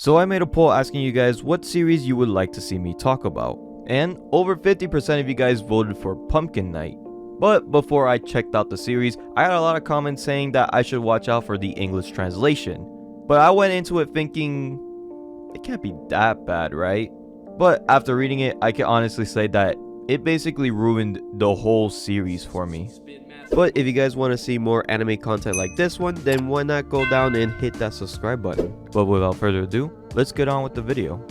So I made a poll asking you guys what series you would like to see me talk about, and over 50% of you guys voted for Pumpkin Night. But before I checked out the series, I had a lot of comments saying that I should watch out for the English translation. But I went into it thinking, it can't be that bad, right? But after reading it, I can honestly say that it basically ruined the whole series for me. But if you guys want to see more anime content like this one, then why not go down and hit that subscribe button. But without further ado, let's get on with the video.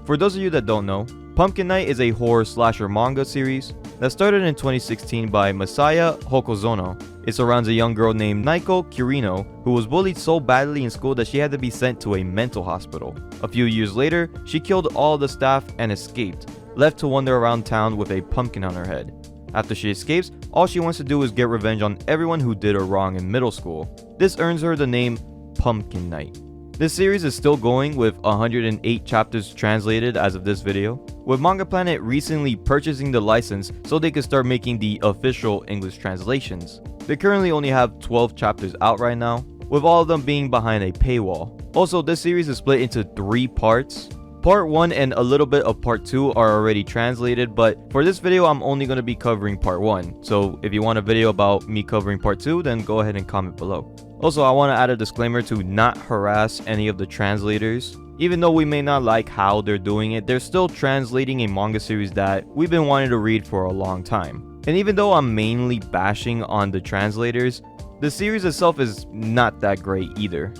For those of you that don't know, Pumpkin Night is a horror slasher manga series that started in 2016 by Masaya Hokozono. It surrounds a young girl named Naiko Kirino who was bullied so badly in school that she had to be sent to a mental hospital. A few years later, she killed all the staff and escaped, left to wander around town with a pumpkin on her head. After she escapes, all she wants to do is get revenge on everyone who did her wrong in middle school. This earns her the name Pumpkin Night. This series is still going with 108 chapters translated as of this video, with Manga Planet recently purchasing the license so they could start making the official English translations. They currently only have 12 chapters out right now, with all of them being behind a paywall. Also, this series is split into 3 parts. Part 1 and a little bit of Part 2 are already translated, but for this video I'm only going to be covering Part 1. So if you want a video about me covering Part 2, then go ahead and comment below. Also, I want to add a disclaimer to not harass any of the translators. Even though we may not like how they're doing it, they're still translating a manga series that we've been wanting to read for a long time. And even though I'm mainly bashing on the translators, the series itself is not that great either.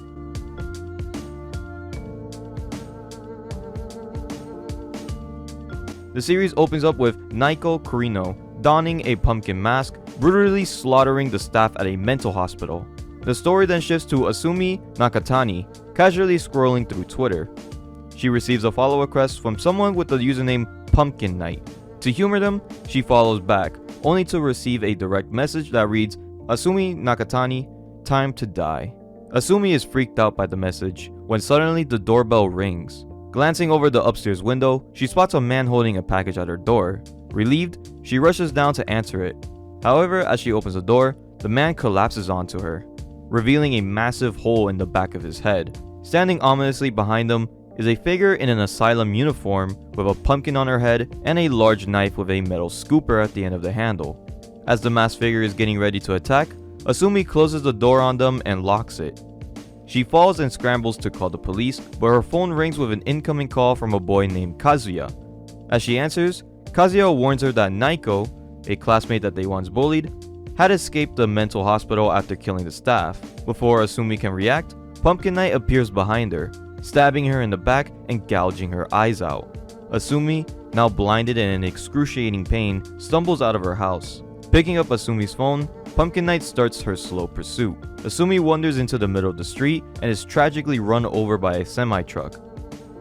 The series opens up with Naiko Kirino donning a pumpkin mask, brutally slaughtering the staff at a mental hospital. The story then shifts to Asumi Nakatani, casually scrolling through Twitter. She receives a follow request from someone with the username Pumpkin Night. To humor them, she follows back, only to receive a direct message that reads, Asumi Nakatani, time to die. Asumi is freaked out by the message, when suddenly the doorbell rings. Glancing over the upstairs window, she spots a man holding a package at her door. Relieved, she rushes down to answer it. However, as she opens the door, the man collapses onto her, revealing a massive hole in the back of his head. Standing ominously behind them is a figure in an asylum uniform with a pumpkin on her head and a large knife with a metal scooper at the end of the handle. As the masked figure is getting ready to attack, Asumi closes the door on them and locks it. She falls and scrambles to call the police, but her phone rings with an incoming call from a boy named Kazuya. As she answers, Kazuya warns her that Naiko, a classmate that they once bullied, had escaped the mental hospital after killing the staff. Before Asumi can react, Pumpkin Night appears behind her, stabbing her in the back and gouging her eyes out. Asumi, now blinded and in excruciating pain, stumbles out of her house. Picking up Asumi's phone, Pumpkin Night starts her slow pursuit. Asumi wanders into the middle of the street and is tragically run over by a semi-truck.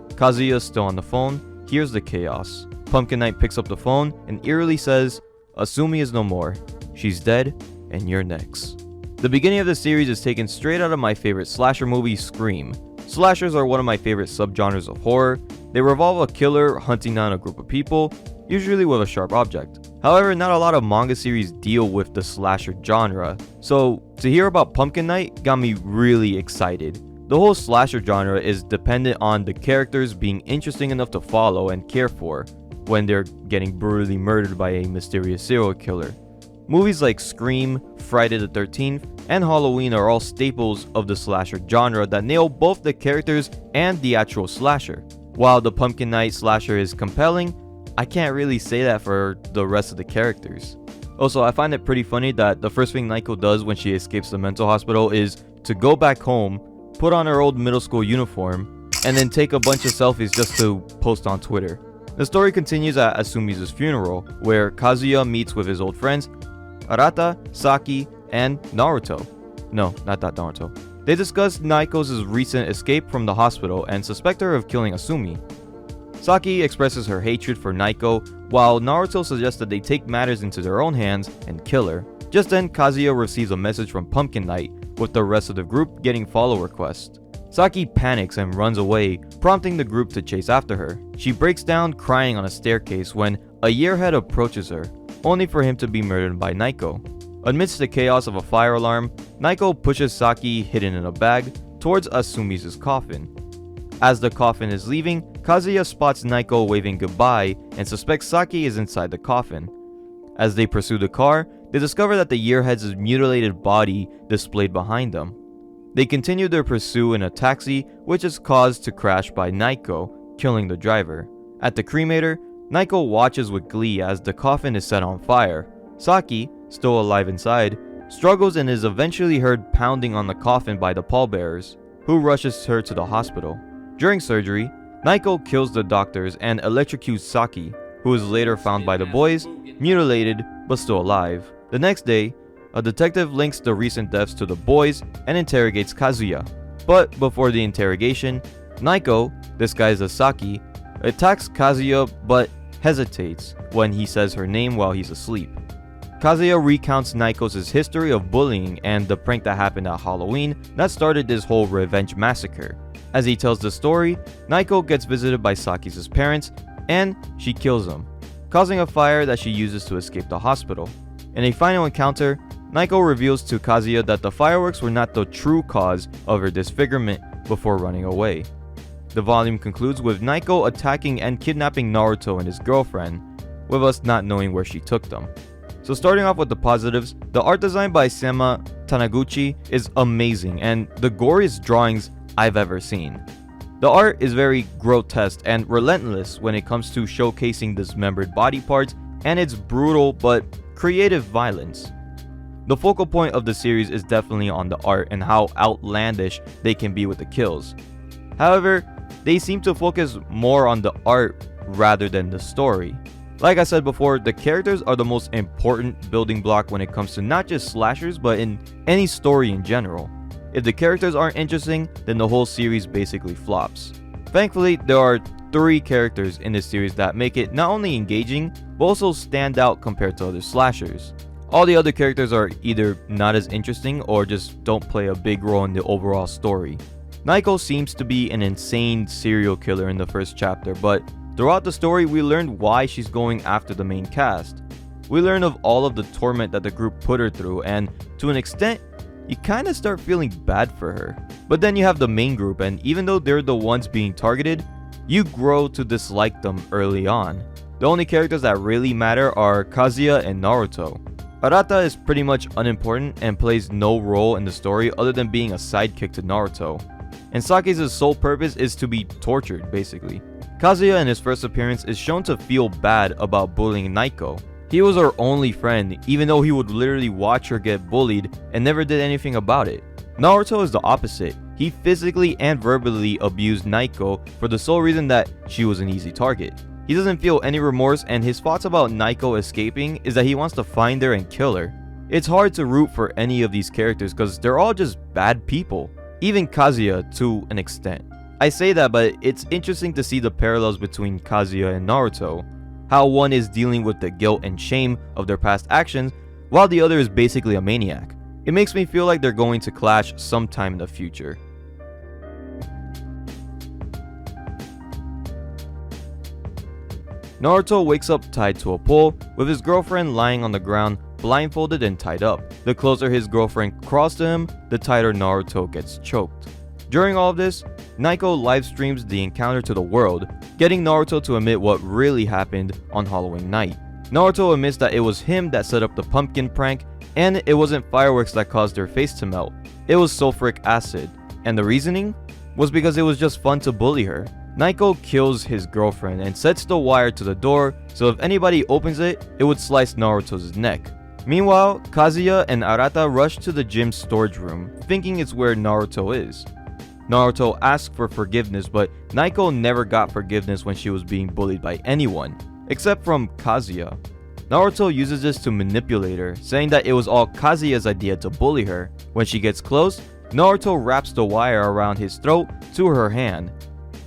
Kazuya, still on the phone, hears the chaos. Pumpkin Night picks up the phone and eerily says, Asumi is no more. She's dead, and you're next. The beginning of the series is taken straight out of my favorite slasher movie, Scream. Slashers are one of my favorite subgenres of horror. They revolve a killer hunting down a group of people, usually with a sharp object. However, not a lot of manga series deal with the slasher genre, so to hear about Pumpkin Night got me really excited. The whole slasher genre is dependent on the characters being interesting enough to follow and care for when they're getting brutally murdered by a mysterious serial killer. Movies like Scream, Friday the 13th, and Halloween are all staples of the slasher genre that nail both the characters and the actual slasher. While the Pumpkin Night slasher is compelling, I can't really say that for the rest of the characters. Also, I find it pretty funny that the first thing Naiko does when she escapes the mental hospital is to go back home, put on her old middle school uniform, and then take a bunch of selfies just to post on Twitter. The story continues at Asumi's funeral, where Kazuya meets with his old friends Arata, Saki, and Naruto. No, not that Naruto. They discuss Naiko's recent escape from the hospital and suspect her of killing Asumi. Saki expresses her hatred for Naiko, while Naruto suggests that they take matters into their own hands and kill her. Just then, Kazuya receives a message from Pumpkin Night, with the rest of the group getting follow requests. Saki panics and runs away, prompting the group to chase after her. She breaks down crying on a staircase when a yearhead approaches her, only for him to be murdered by Naiko. Amidst the chaos of a fire alarm, Naiko pushes Saki, hidden in a bag, towards Asumi's coffin. As the coffin is leaving, Kazuya spots Naiko waving goodbye and suspects Saki is inside the coffin. As they pursue the car, they discover that the yearhead's mutilated body displayed behind them. They continue their pursuit in a taxi, which is caused to crash by Naiko, killing the driver. At the cremator, Naiko watches with glee as the coffin is set on fire. Saki, still alive inside, struggles and is eventually heard pounding on the coffin by the pallbearers, who rushes her to the hospital. During surgery, Naiko kills the doctors and electrocutes Saki, who is later found by the boys, mutilated but still alive. The next day, a detective links the recent deaths to the boys and interrogates Kazuya. But before the interrogation, Naiko, disguised as Saki, attacks Kazuya but hesitates when he says her name while he's asleep. Kazuya recounts Naiko's history of bullying and the prank that happened at Halloween that started this whole revenge massacre. As he tells the story, Naiko gets visited by Saki's parents and she kills him, causing a fire that she uses to escape the hospital. In a final encounter, Naiko reveals to Kazuya that the fireworks were not the true cause of her disfigurement before running away. The volume concludes with Naiko attacking and kidnapping Naruto and his girlfriend, with us not knowing where she took them. So starting off with the positives, the art design by Sema Taniguchi is amazing and the goriest drawings I've ever seen. The art is very grotesque and relentless when it comes to showcasing dismembered body parts and its brutal but creative violence. The focal point of the series is definitely on the art and how outlandish they can be with the kills. However, they seem to focus more on the art rather than the story. Like I said before, the characters are the most important building block when it comes to not just slashers but in any story in general. If the characters aren't interesting, then the whole series basically flops. Thankfully, there are 3 characters in this series that make it not only engaging, but also stand out compared to other slashers. All the other characters are either not as interesting or just don't play a big role in the overall story. Naiko seems to be an insane serial killer in the first chapter, but throughout the story we learned why she's going after the main cast. We learn of all of the torment that the group put her through, and to an extent, you kinda start feeling bad for her. But then you have the main group, and even though they're the ones being targeted, you grow to dislike them early on. The only characters that really matter are Kazuya and Naruto. Arata is pretty much unimportant and plays no role in the story other than being a sidekick to Naruto. And Saki's sole purpose is to be tortured, basically. Kazuya in his first appearance is shown to feel bad about bullying Naiko. He was her only friend, even though he would literally watch her get bullied and never did anything about it. Naruto is the opposite. He physically and verbally abused Naiko for the sole reason that she was an easy target. He doesn't feel any remorse, and his thoughts about Naiko escaping is that he wants to find her and kill her. It's hard to root for any of these characters because they're all just bad people. Even Kazuya to an extent. I say that, but it's interesting to see the parallels between Kazuya and Naruto. How one is dealing with the guilt and shame of their past actions, while the other is basically a maniac. It makes me feel like they're going to clash sometime in the future. Naruto wakes up tied to a pole, with his girlfriend lying on the ground, blindfolded and tied up. The closer his girlfriend crawls to him, the tighter Naruto gets choked. During all of this, Naiko live streams the encounter to the world, getting Naruto to admit what really happened on Halloween night. Naruto admits that it was him that set up the pumpkin prank, and it wasn't fireworks that caused their face to melt, it was sulfuric acid. And the reasoning was because it was just fun to bully her. Naiko kills his girlfriend and sets the wire to the door, so if anybody opens it, it would slice Naruto's neck. Meanwhile, Kazuya and Arata rush to the gym's storage room, thinking it's where Naruto is. Naruto asks for forgiveness, but Naiko never got forgiveness when she was being bullied by anyone, except from Kazuya. Naruto uses this to manipulate her, saying that it was all Kazuya's idea to bully her. When she gets close, Naruto wraps the wire around his throat to her hand,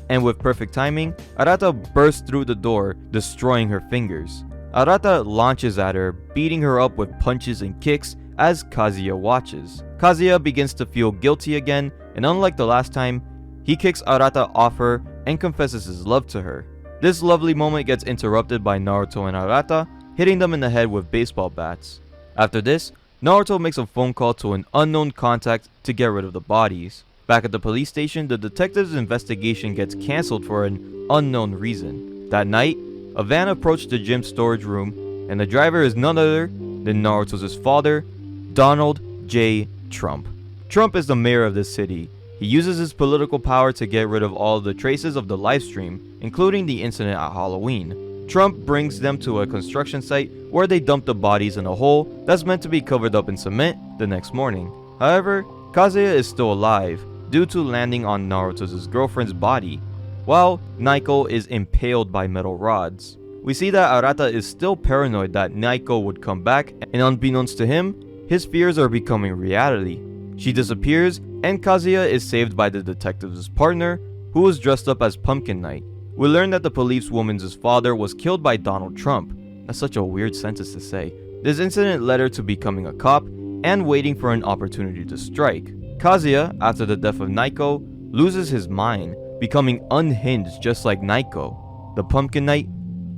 and with perfect timing, Arata bursts through the door, destroying her fingers. Arata launches at her, beating her up with punches and kicks as Kazuya watches. Kazuya begins to feel guilty again, and unlike the last time, he kicks Arata off her and confesses his love to her. This lovely moment gets interrupted by Naruto and Arata, hitting them in the head with baseball bats. After this, Naruto makes a phone call to an unknown contact to get rid of the bodies. Back at the police station, the detective's investigation gets cancelled for an unknown reason. That night, a van approached the gym storage room, and the driver is none other than Naruto's father, Donald J. Trump. Trump is the mayor of this city. He uses his political power to get rid of all the traces of the livestream, including the incident at Halloween. Trump brings them to a construction site where they dump the bodies in a hole that's meant to be covered up in cement the next morning. However, Kazuya is still alive due to landing on Naruto's girlfriend's body, while Naiko is impaled by metal rods. We see that Arata is still paranoid that Naiko would come back, and unbeknownst to him, his fears are becoming reality. She disappears, and Kazuya is saved by the detective's partner, who was dressed up as Pumpkin Knight. We learn that the policewoman's father was killed by Donald Trump. That's such a weird sentence to say. This incident led her to becoming a cop and waiting for an opportunity to strike. Kazuya, after the death of Naiko, loses his mind, becoming unhinged just like Naiko. The Pumpkin Knight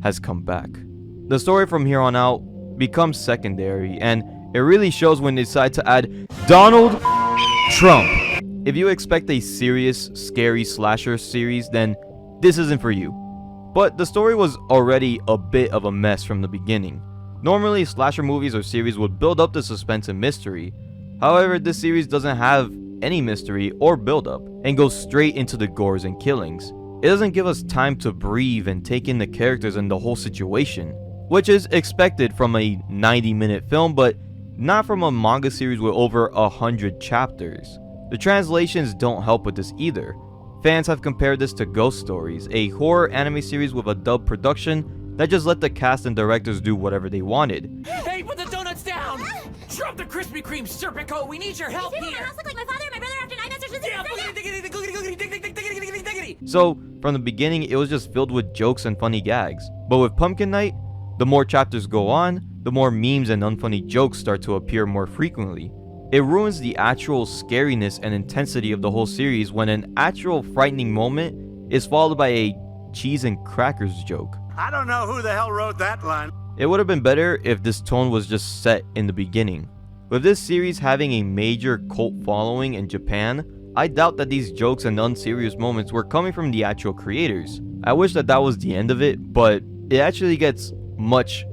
has come back. The story from here on out becomes secondary, and it really shows when they decide to add Donald Trump. If you expect a serious, scary slasher series, then this isn't for you. But the story was already a bit of a mess from the beginning. Normally, slasher movies or series would build up the suspense and mystery. However, this series doesn't have any mystery or build up, and goes straight into the gores and killings. It doesn't give us time to breathe and take in the characters and the whole situation, which is expected from a 90-minute film, but not from a manga series with over 100 chapters. The translations don't help with this either. Fans have compared this to Ghost Stories, a horror anime series with a dub production that just let the cast and directors do whatever they wanted. Hey, put the donuts down! Drop the Krispy Kreme, Serpico! We need your help Does here! my house look like my father and my brother after 9 months or something? Yeah, boogity-diggity-diggity-diggity-diggity-diggity-diggity-diggity! So, from the beginning, it was just filled with jokes and funny gags. But with Pumpkin Knight, the more chapters go on, the more memes and unfunny jokes start to appear more frequently. It ruins the actual scariness and intensity of the whole series when an actual frightening moment is followed by a cheese and crackers joke. I don't know who the hell wrote that line. It would have been better if this tone was just set in the beginning. With this series having a major cult following in Japan, I doubt that these jokes and unserious moments were coming from the actual creators. I wish that that was the end of it, but it actually gets much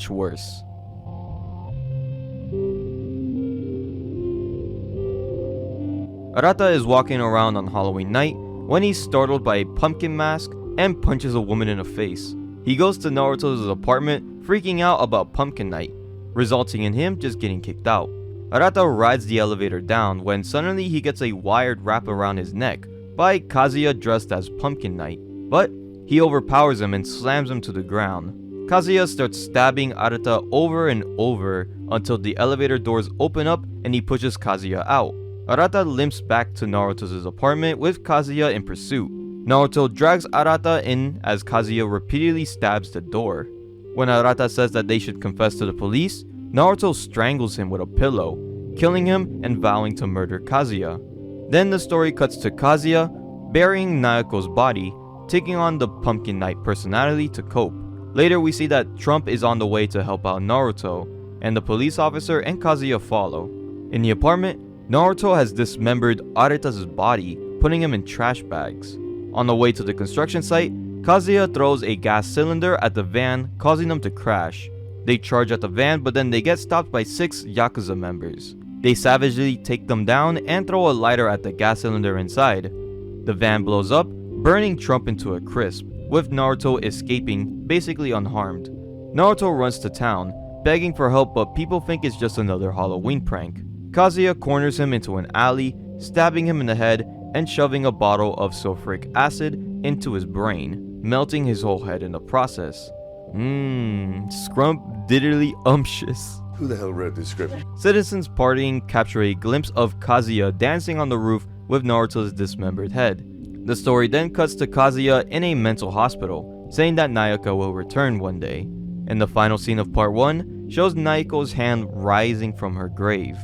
worse. Arata is walking around on Halloween night when he's startled by a pumpkin mask and punches a woman in the face. He goes to Naruto's apartment, freaking out about Pumpkin Knight, resulting in him just getting kicked out. Arata rides the elevator down when suddenly he gets a wired wrap around his neck by Kazuya dressed as Pumpkin Knight, but he overpowers him and slams him to the ground. Kazuya starts stabbing Arata over and over until the elevator doors open up and he pushes Kazuya out. Arata limps back to Naruto's apartment with Kazuya in pursuit. Naruto drags Arata in as Kazuya repeatedly stabs the door. When Arata says that they should confess to the police, Naruto strangles him with a pillow, killing him and vowing to murder Kazuya. Then the story cuts to Kazuya burying Naoko's body, taking on the Pumpkin Knight personality to cope. Later we see that Trump is on the way to help out Naruto, and the police officer and Kazuya follow. In the apartment, Naruto has dismembered Arata's body, putting him in trash bags. On the way to the construction site, Kazuya throws a gas cylinder at the van, causing them to crash. They charge at the van, but then they get stopped by 6 Yakuza members. They savagely take them down and throw a lighter at the gas cylinder inside. The van blows up, burning Trump into a crisp, with Naruto escaping basically unharmed. Naruto runs to town, begging for help, but people think it's just another Halloween prank. Kazuya corners him into an alley, stabbing him in the head and shoving a bottle of sulfuric acid into his brain, melting his whole head in the process. Scrumptiddly-umptious. Who the hell wrote this script? Citizens partying capture a glimpse of Kazuya dancing on the roof with Naruto's dismembered head. The story then cuts to Kazuya in a mental hospital, saying that Nayaka will return one day. And the final scene of part 1 shows Naiko's hand rising from her grave.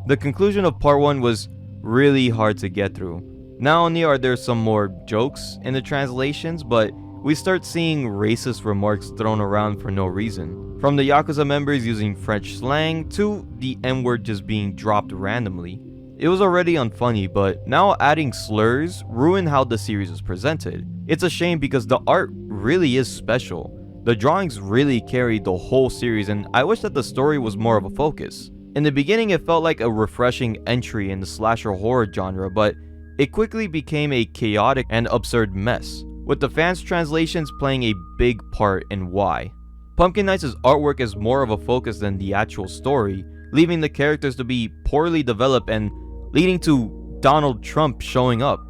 The conclusion of part 1 was really hard to get through. Not only are there some more jokes in the translations, but we start seeing racist remarks thrown around for no reason. From the Yakuza members using French slang to the N-word just being dropped randomly. it was already unfunny, but now adding slurs ruined how the series is presented. It's a shame because the art really is special. The drawings really carried the whole series, and I wish that the story was more of a focus. In the beginning, it felt like a refreshing entry in the slasher horror genre, but it quickly became a chaotic and absurd mess, with the fans' translations playing a big part in why. Pumpkin Knight's artwork is more of a focus than the actual story, leaving the characters to be poorly developed and leading to Donald Trump showing up.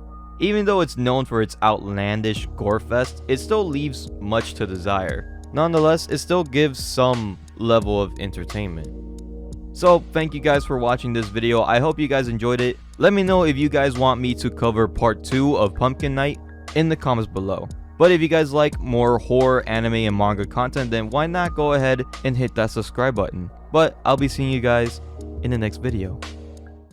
Even though it's known for its outlandish gore fest, it still leaves much to desire. Nonetheless, it still gives some level of entertainment. So thank you guys for watching this video. I hope you guys enjoyed it. Let me know if you guys want me to cover part 2 of Pumpkin Knight in the comments below. But if you guys like more horror, anime, and manga content, then why not go ahead and hit that subscribe button. But I'll be seeing you guys in the next video.